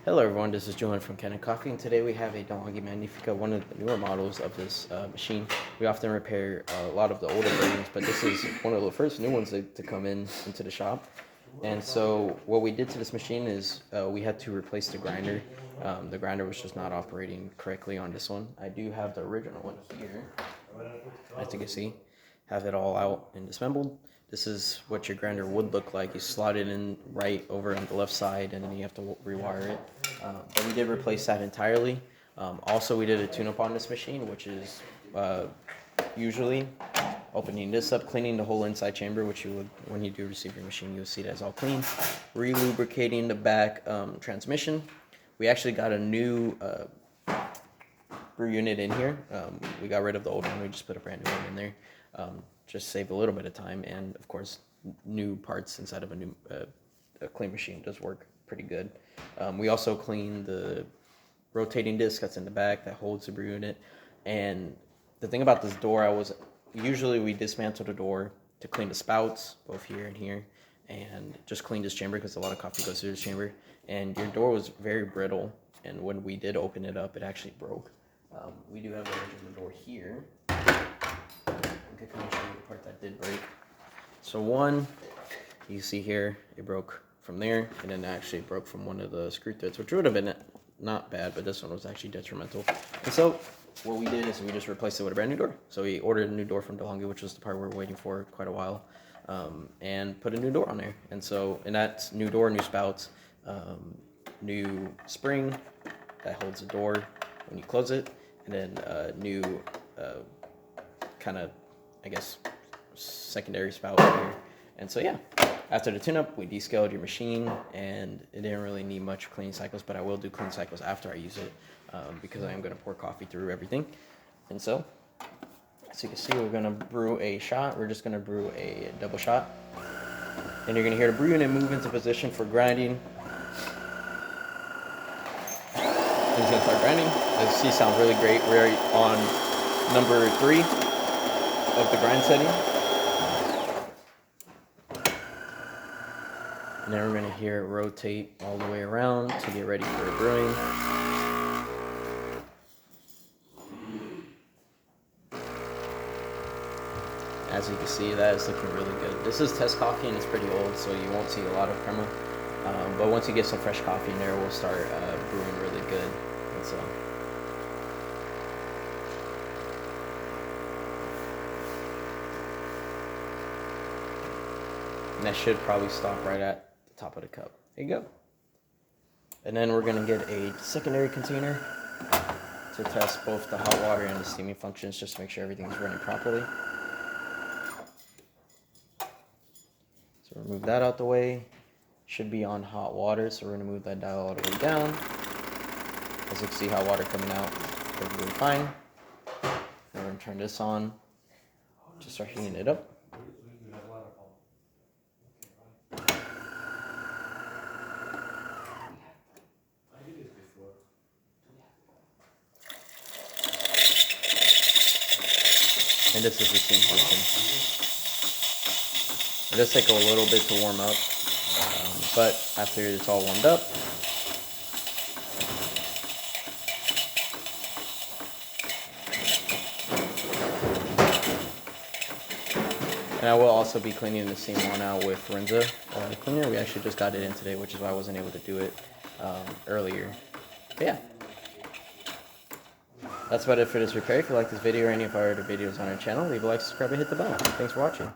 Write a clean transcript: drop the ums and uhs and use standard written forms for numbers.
Hello everyone, this is Julian from Kanen Coffee, and today we have a DeLonghi Magnifica, one of the newer models of this machine. We often repair a lot of the older versions, but this is one of the first new ones to come into the shop. And so what we did to this machine is we had to replace the grinder. The grinder was just not operating correctly on this one. I do have the original one here, as you can see. Have it all out and disassembled. This is what your grinder would look like. You slot it in right over on the left side, and then you have to rewire it. But we did replace that entirely. Also, we did a tune-up on this machine, which is usually opening this up, cleaning the whole inside chamber, which you would, when you do receive your machine, you'll see that it's all clean. Re-lubricating the back transmission. We actually got a new brew unit in here. We got rid of the old one. We just put a brand new one in there. Just save a little bit of time, and of course new parts inside of a new clean machine does work pretty good. We also clean the rotating disc that's in the back that holds the brew unit. And the thing about this door, usually we dismantle the door to clean the spouts, both here and here, and just clean this chamber because a lot of coffee goes through this chamber. And your door was very brittle, and when we did open it up, it actually broke. We do have the original door here. I can kind of show you the part that did break. So one, you see here, it broke from there, and then actually broke from one of the screw threads, which would have been not bad, but this one was actually detrimental. And so what we did is we just replaced it with a brand new door. So we ordered a new door from DeLonghi, which was the part we were waiting for quite a while, and put a new door on there. And that's new door, new spouts, new spring that holds the door when you close it, and then new kind of, I guess, secondary spout here. And so yeah, after the tune-up, we descaled your machine, and it didn't really need much cleaning cycles, but I will do clean cycles after I use it, because I am going to pour coffee through everything. And so, as you can see, we're going to brew a shot. We're just going to brew a double shot, and you're going to hear the brew unit move into position for grinding. It's going to start grinding. As you see, sounds really great. We're on number 3 of the grind setting. And then we're going to hear it rotate all the way around to get ready for brewing. As you can see, that is looking really good. This is test coffee and it's pretty old, so you won't see a lot of crema. But once you get some fresh coffee in there, we'll start brewing really good. And so, and that should probably stop right at the top of the cup. There you go. And then we're going to get a secondary container to test both the hot water and the steaming functions, just to make sure everything's running properly. So remove that out the way. Should be on hot water, so we're going to move that dial all the way down. As you can see, hot water coming out perfectly fine. And we're going to turn this on to start heating it up. And this is the steam function. It does take a little bit to warm up, but after it's all warmed up, and I will also be cleaning the steam one out with Rinza cleaner. We actually just got it in today, which is why I wasn't able to do it earlier. But yeah. That's about it for this repair. If you like this video or any of our other videos on our channel, leave a like, subscribe, and hit the bell. Thanks for watching.